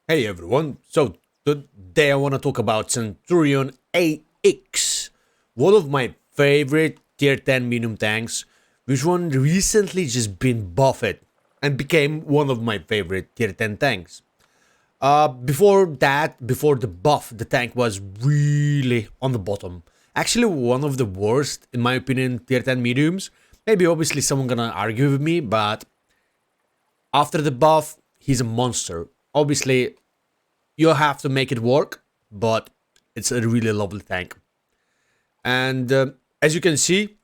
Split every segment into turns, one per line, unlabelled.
Hey everyone, so today I want to talk about Centurion AX, one of my favorite tier 10 medium tanks, which one recently just been buffed and became one of my favorite tier 10 tanks. Before the buff, the tank was really on the bottom. Actually, one of the worst, in my opinion, tier 10 mediums. Maybe obviously someone gonna argue with me, but after the buff, he's a monster. Obviously, you have to make it work, but it's a really lovely tank. And as you can see,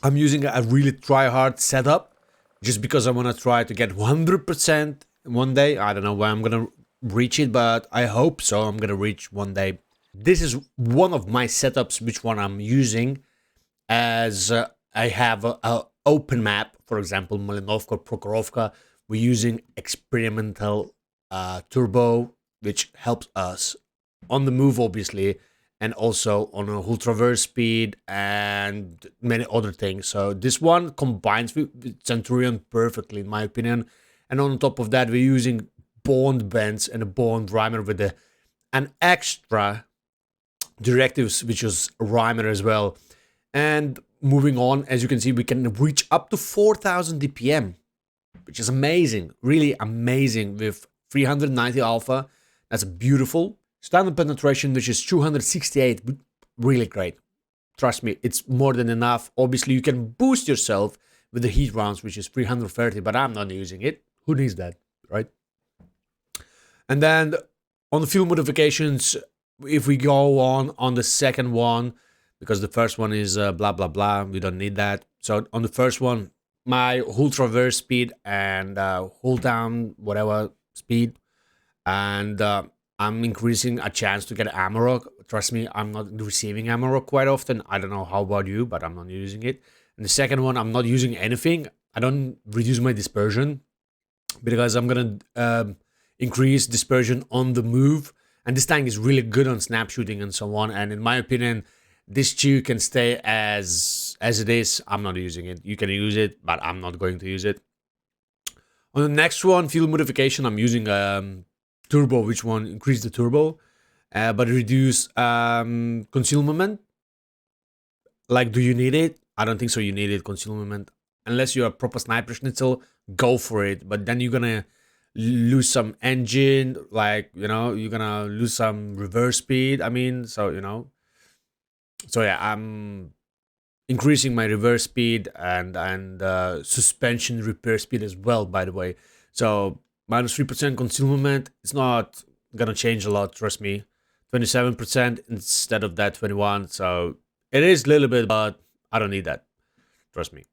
I'm using a really try-hard setup just because I want to try to get 100% one day. I don't know when I'm gonna reach it, but I hope so. I'm gonna reach one day. This is one of my setups, which one I'm using as I have a open map. For example, Malinovka, Prokhorovka. We're using experimental turbo, which helps us on the move, obviously, and also on a hull traverse speed and many other things. So this one combines with Centurion perfectly, in my opinion. And on top of that, we're using bond bends and a bond rhymer with an extra directives, which is rhymer as well. And moving on, as you can see, we can reach up to 4000 DPM, which is amazing, really amazing with 390 alpha. That's beautiful. Standard penetration, which is 268, really great. Trust me, it's more than enough. Obviously, you can boost yourself with the heat rounds, which is 330, but I'm not using it. Who needs that, right? And then on the fuel modifications, if we go on the second one, because the first one is blah, blah, blah, we don't need that. So on the first one, my hull traverse speed and hull down, whatever speed, and I'm increasing a chance to get Armour. Trust me, I'm not receiving Armour quite often. I don't know how about you, but I'm not using it. And the second one, I'm not using anything. I don't reduce my dispersion because I'm gonna increase dispersion on the move. And this tank is really good on snap shooting and so on. And in my opinion, this too can stay as it is. I'm not using it. You can use it, but I'm not going to use it. On the next one, fuel modification, I'm using turbo, which one increase the turbo, but reduce concealment. Like, do you need it? I don't think so. You need it, concealment, unless you're a proper sniper schnitzel. Go for it, but then you're gonna lose some engine, like you're gonna lose some reverse speed. I mean, so yeah, I'm increasing my reverse speed and suspension repair speed as well, by the way. So minus 3% concealment, it's not gonna change a lot, trust me. 27% instead of that 21. So it is a little bit, but I don't need that. Trust me.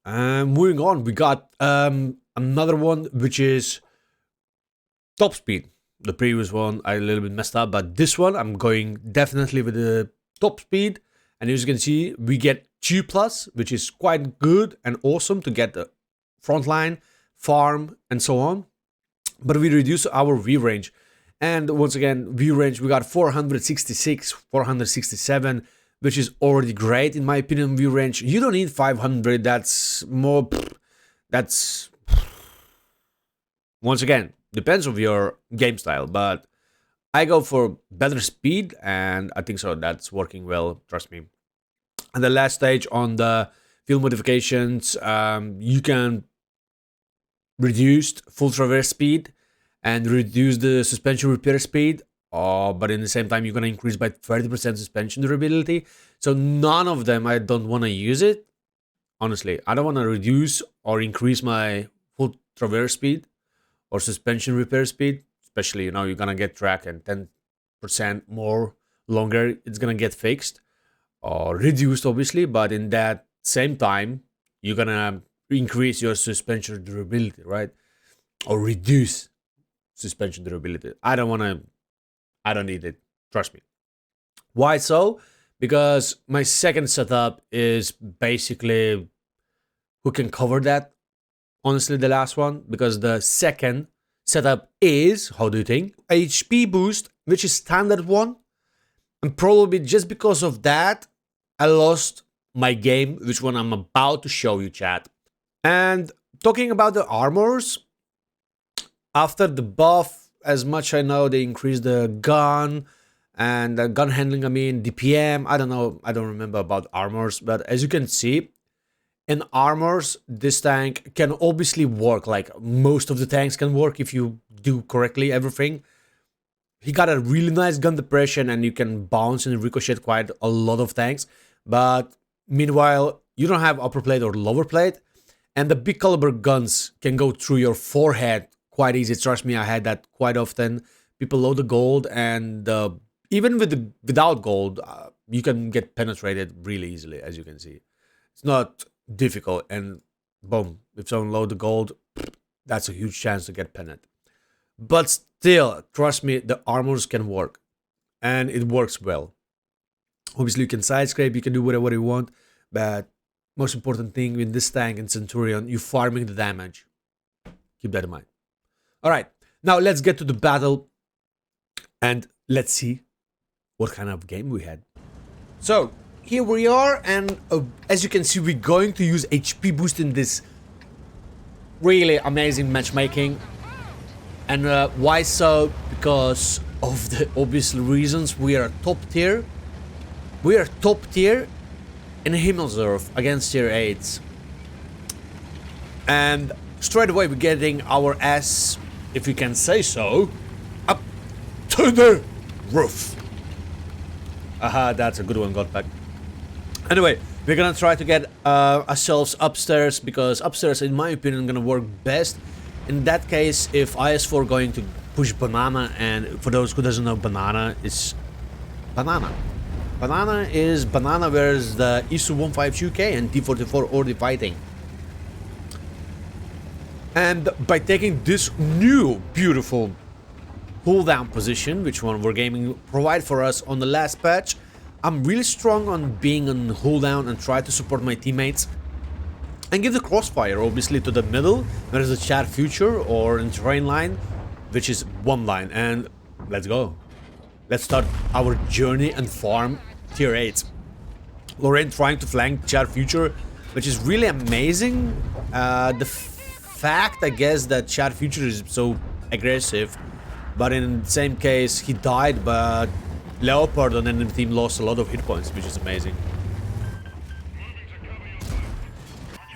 Moving on, we got another one, which is top speed. The previous one I a little bit messed up, but this one I'm going definitely with the top speed. And as you can see, we get 2 plus, which is quite good and awesome to get the front line, farm, and so on. But we reduce our view range. And once again, view range, we got 466, 467, which is already great in my opinion. View range, you don't need 500. That's more, that's, once again, depends on your game style. But I go for better speed, and I think so that's working well, trust me. And the last stage on the field modifications, you can reduce full traverse speed and reduce the suspension repair speed, but in the same time, you're going to increase by 30% suspension durability. So none of them, I don't want to use it. Honestly, I don't want to reduce or increase my full traverse speed or suspension repair speed. Especially, you're going to get track and 10% more longer, it's going to get fixed or reduced, obviously. But in that same time, you're going to increase your suspension durability, right? Or reduce suspension durability. I don't need it. Trust me. Why so? Because my second setup is basically who can cover that. Honestly, the last one, because the second setup is, how do you think? HP boost, which is standard one. And probably just because of that, I lost my game, which one I'm about to show you, chat. And talking about the armors, after the buff as much I know, they increased the gun and the gun handling, I mean, DPM. I don't know, I don't remember about armors, but as you can see, in armors, this tank can obviously work, like most of the tanks can work if you do correctly everything. He got a really nice gun depression and you can bounce and ricochet quite a lot of tanks. But meanwhile, you don't have upper plate or lower plate. And the big caliber guns can go through your forehead quite easy. Trust me, I had that quite often. People load the gold and even without gold, you can get penetrated really easily, as you can see. It's not difficult, and boom, if someone load the gold, that's a huge chance to get penetrated. But still, trust me, the armors can work, and it works well. Obviously, you can side scrape, you can do whatever you want, but most important thing in this tank in Centurion, you farming the damage. Keep that in mind. All right, now let's get to the battle, and let's see what kind of game we had. So here we are, and as you can see, we're going to use HP boost in this really amazing matchmaking. And why so? Because of the obvious reasons. We are top tier. We are top tier in Himmelsdorf against tier 8s. And straight away we're getting our ass, if you can say so, up to the roof. Aha, that's a good one, GodPack. Anyway, we're gonna try to get ourselves upstairs, because upstairs, in my opinion, gonna work best. In that case, if IS4 going to push banana, and for those who doesn't know, banana is banana. Banana is banana, whereas the ISU 152K and T44 already fighting. And by taking this new beautiful hold down position, which one Wargaming provide for us on the last patch, I'm really strong on being on hold down and try to support my teammates and give the crossfire obviously to the middle, where is the chat future, or in train line, which is one line. And let's go. Let's start our journey and farm tier 8. Lorraine trying to flank chat future, which is really amazing. The fact, I guess, that chat future is so aggressive, but in the same case he died, but Leopard and enemy team lost a lot of hit points, which is amazing.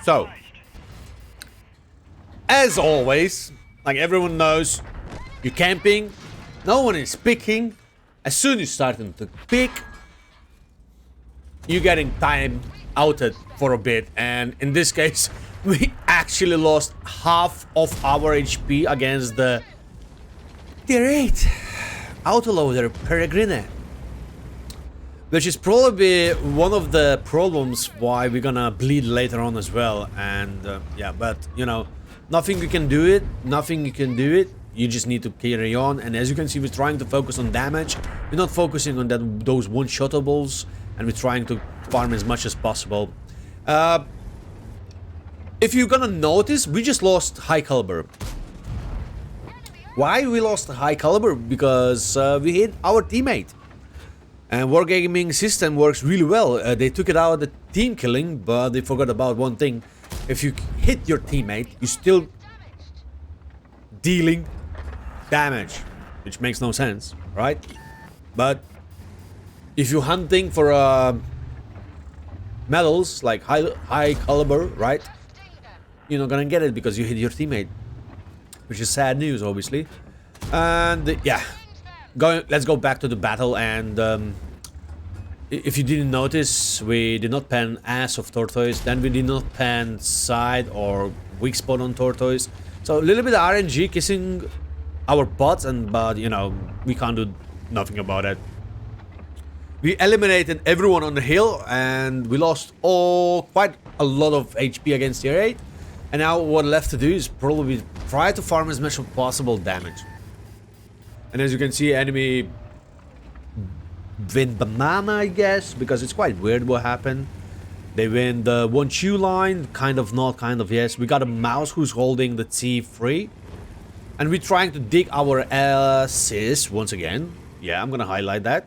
So, as always, like everyone knows, you're camping, no one is picking. As soon as you start to pick, you're getting time outed for a bit, and in this case, we actually lost half of our HP against the tier 8 autoloader Peregrine, which is probably one of the problems why we're gonna bleed later on as well. And yeah, but you know, nothing you can do it, you just need to carry on. And as you can see, we're trying to focus on damage, we're not focusing on those one-shotables, and we're trying to farm as much as possible. If you're gonna notice, we just lost high caliber. Why we lost high caliber? Because we hit our teammate. And Wargaming system works really well. They took it out of the team killing, but they forgot about one thing. If you hit your teammate, you're still dealing damage, which makes no sense, right? But if you're hunting for medals, like high caliber, right? You're not gonna get it because you hit your teammate, which is sad news, obviously. And yeah, let's go back to the battle. And if you didn't notice, we did not pan ass of Tortoise, then we did not pan side or weak spot on Tortoise. So a little bit of RNG kissing our butts, but you know, we can't do nothing about it. We eliminated everyone on the hill, and we lost quite a lot of HP against tier 8. And now what left to do is probably try to farm as much as possible damage. And as you can see, enemy win banana, I guess, because it's quite weird what happened. They win the 1-2 line, kind of not, kind of yes. We got a mouse who's holding the T3. And we're trying to dig our assist once again. Yeah, I'm gonna highlight that.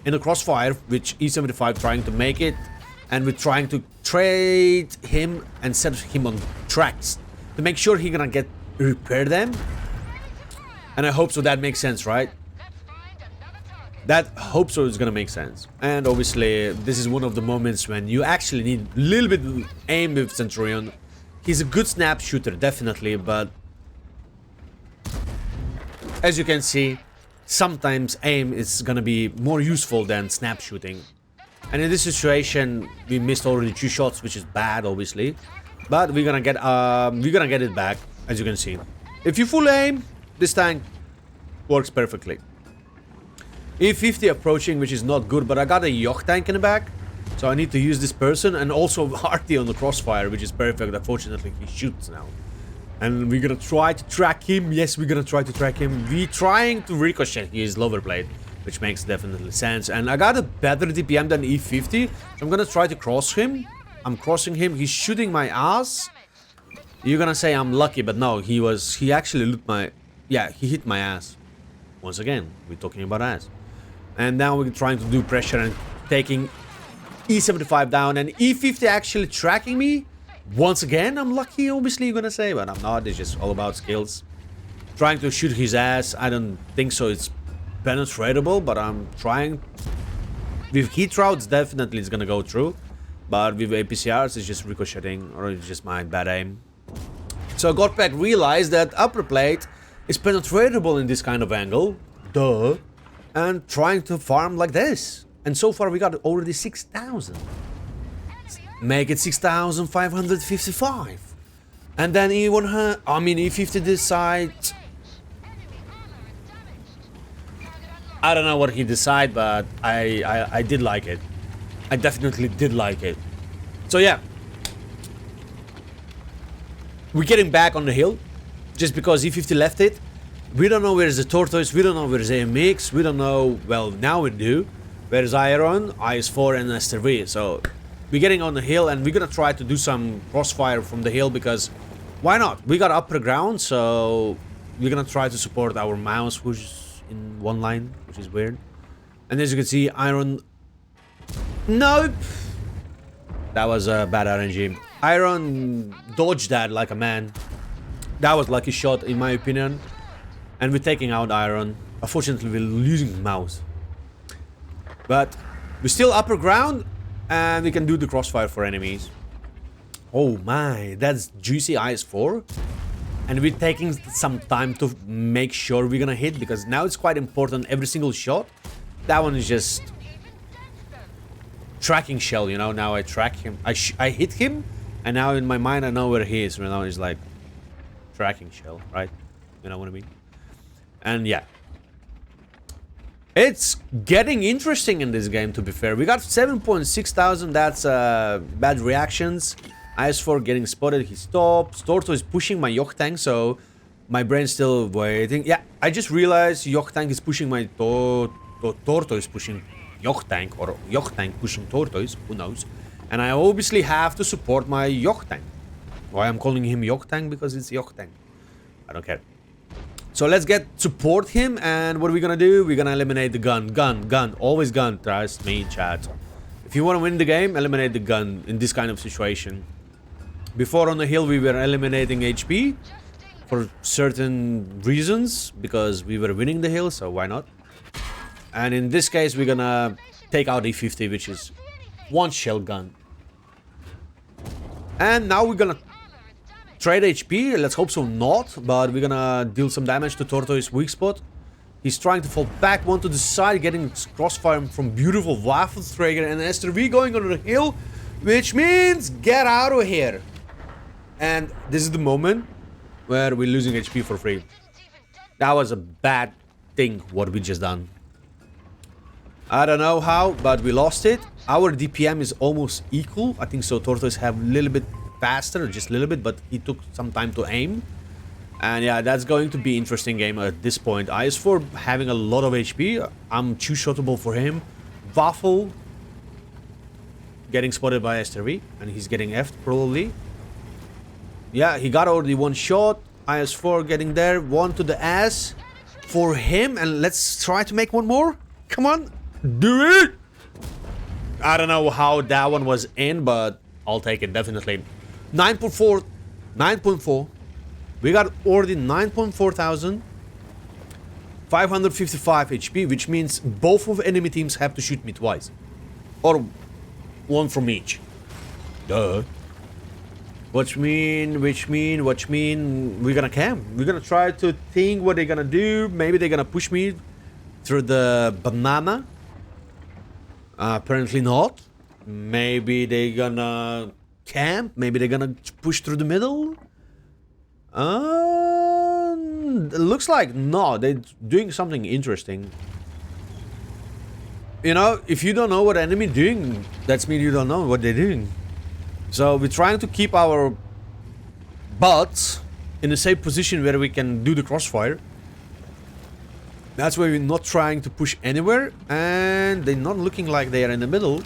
In the crossfire, which E75 trying to make it. And we're trying to trade him and set him on tracks to make sure he's gonna repair them. And I hope so that makes sense, right? That hope so is gonna make sense. And obviously, this is one of the moments when you actually need a little bit aim with Centurion. He's a good snap shooter, definitely, but as you can see, sometimes aim is gonna be more useful than snap shooting. And in this situation, we missed already 2 shots, which is bad, obviously. But we're gonna get it back, as you can see. If you full aim, this tank works perfectly. E50 approaching, which is not good, but I got a Yoch tank in the back. So I need to use this person, and also RT on the crossfire, which is perfect. Unfortunately, he shoots now. And we're gonna try to track him. Yes, we're gonna try to track him. We're trying to ricochet his lower blade, which makes definitely sense. And I got a better DPM than E50, so I'm gonna try to cross him. I'm crossing him. He's shooting my ass. You're gonna say I'm lucky, but no, he actually looked my... Yeah, he hit my ass. Once again, we're talking about ass. And now we're trying to do pressure and taking E75 down. And E50 actually tracking me. Once again, I'm lucky, obviously, you're gonna say, but I'm not. It's just all about skills. Trying to shoot his ass. I don't think so it's penetratable, but I'm trying. With heat routes, definitely it's gonna go through. But with APCRs, it's just ricocheting, or it's just my bad aim. So GodPack realized that upper plate is penetratable in this kind of angle. Duh. And trying to farm like this. And so far we got already 6,000. Make it 6,555. And then E50 decides. I don't know what he decided, but I did like it. I definitely did like it. So yeah. We're getting back on the hill. Just because E50 left it. We don't know where's the tortoise, we don't know where's AMX, we don't know, well, now we do. Where's Iron, IS4 and STV. So we're getting on the hill and we're gonna try to do some crossfire from the hill because why not? We got upper ground, so we're gonna try to support our mouse, which is in one line, which is weird. And as you can see, Iron... Nope! That was a bad RNG. Iron dodged that like a man. That was lucky shot in my opinion. And we're taking out Iron. Unfortunately, we're losing mouse. But we're still upper ground. And we can do the crossfire for enemies. Oh my, that's juicy IS4. And we're taking some time to make sure we're gonna hit. Because now it's quite important, every single shot. That one is just... tracking shell, you know. Now I track him. I hit him. And now in my mind I know where he is. Right now he's like... tracking shell, right? You know what I mean? And yeah, it's getting interesting in this game, to be fair. We got 7,600, that's bad reactions. IS4 getting spotted, he stops. Torto is pushing my Yoch tank, so my brain's still waiting. Yeah, I just realized Yoch tank is pushing my Torto is pushing Yoch tank, or Yoch tank pushing Tortoise, who knows. And I obviously have to support my Yoch tank. Why I'm calling him Yoch tank? Because it's Yoch tank. I don't care. So let's support him, and what are we gonna do? We're gonna eliminate the gun. Always gun, trust me, chat. If you want to win the game, eliminate the gun in this kind of situation. Before on the hill, we were eliminating HP for certain reasons, because we were winning the hill, so why not? And in this case, we're gonna take out E50, which is one shell gun. And now we're gonna trade HP, let's hope so not, but we're gonna deal some damage to Tortoise's weak spot. He's trying to fall back one to the side, getting crossfire from beautiful Waffle Traeger, and STV going on the hill, which means get out of here. And this is the moment where we're losing HP for free. That was a bad thing, what we just done. I don't know how, but we lost it. Our DPM is almost equal. I think so Tortoise have a little bit faster, just a little bit, but he took some time to aim. And yeah, that's going to be interesting game at this point. IS4 having a lot of HP. I'm too shotable for him. Waffle getting spotted by STV, and he's getting F'd probably. Yeah, he got already one shot. IS4 getting there, one to the ass for him, and let's try to make one more. Come on, do it! I don't know how that one was in, but I'll take it definitely. 9.4. We got already 9.4 thousand. 555 HP, which means both of enemy teams have to shoot me twice. Or one from each. Duh. Which mean, we're gonna camp. We're gonna try to think what they're gonna do. Maybe they're gonna push me through the banana. Apparently not. Maybe they're gonna camp. Maybe they're gonna push through the middle. It looks like no, they're doing something interesting. You know, if you don't know what enemy doing, that's mean you don't know what they're doing. So we're trying to keep our butts in a safe position where we can do the crossfire. That's why we're not trying to push anywhere, and they're not looking like they are in the middle.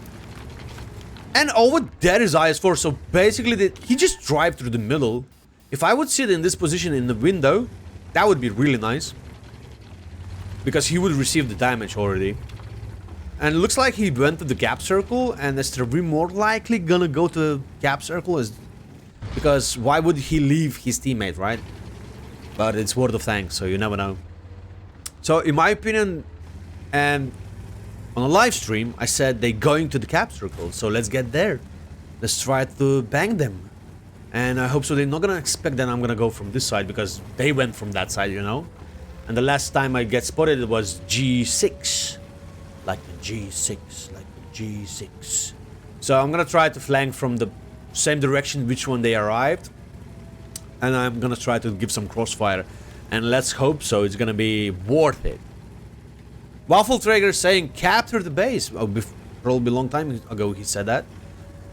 And over there is IS-4, so basically he just drive through the middle. If I would sit in this position in the window, that would be really nice. Because he would receive the damage already. And it looks like he went to the gap circle, and STRV more likely gonna go to the gap circle because why would he leave his teammate, right? But it's word of thanks, so you never know. So in my opinion, and on a live stream, I said they're going to the gap circle, so let's get there. Let's try to bang them. And I hope so they're not gonna expect that I'm gonna go from this side, because they went from that side, you know? And the last time I get spotted, it was G6. Like the G6, like the G6. So I'm gonna try to flank from the same direction which one they arrived. And I'm gonna try to give some crossfire. And let's hope so, it's gonna be worth it. Waffle Traeger saying capture the base. Oh, probably a long time ago he said that.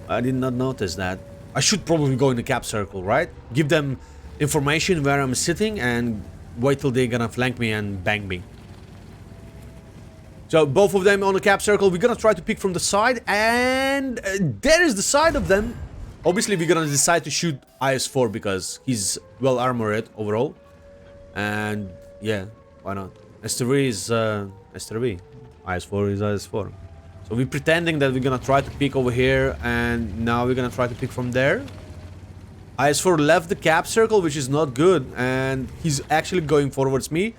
I did not notice that. I should probably go in the cap circle, right? Give them information where I'm sitting and wait till they're gonna flank me and bang me. So both of them on the cap circle. We're gonna try to pick from the side, and there is the side of them. Obviously we're gonna decide to shoot IS-4 because he's well armored overall. And yeah, why not? STV is STV. IS-4 is IS-4. So we're pretending that we're gonna try to pick over here, and now we're gonna try to pick from there. IS-4 left the cap circle, which is not good, and he's actually going forwards me.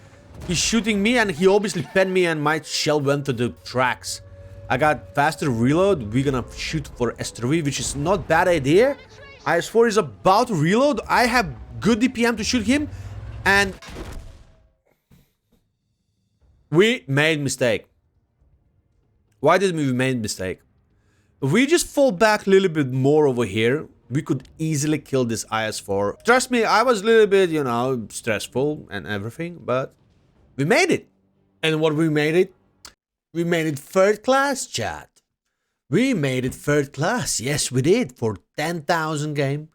He's shooting me, and he obviously penned me, and my shell went to the tracks. I got faster reload. We're gonna shoot for STV, which is not bad idea. IS-4 is about to reload. I have good DPM to shoot him, and we made mistake. Why did we make mistake? If we just fall back a little bit more over here, we could easily kill this IS-4. Trust me, I was a little bit, you know, stressful and everything, but we made it. And what we made it? We made it third class, chat. We made it third class. Yes, we did. For 10,000 game.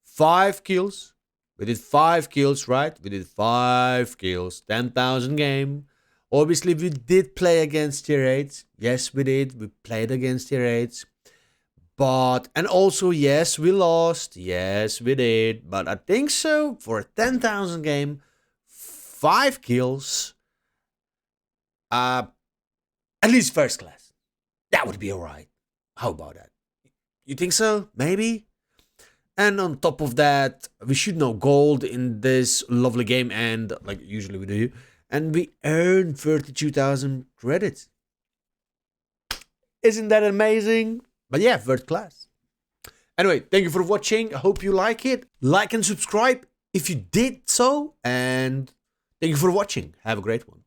5 kills. We did 5 kills, right? We did 5 kills. 10,000 game. Obviously, we did play against tier 8s. Yes, we did. We played against tier 8s. But, and also, yes, we lost. Yes, we did. But I think so. For a 10,000 game, 5 kills. At least first class. That would be alright. How about that? You think so? Maybe? And on top of that, we should know gold in this lovely game, and like usually we do. And we earned 32,000 credits. Isn't that amazing? But yeah, third class. Anyway, thank you for watching. I hope you like it. Like and subscribe if you did so. And thank you for watching. Have a great one.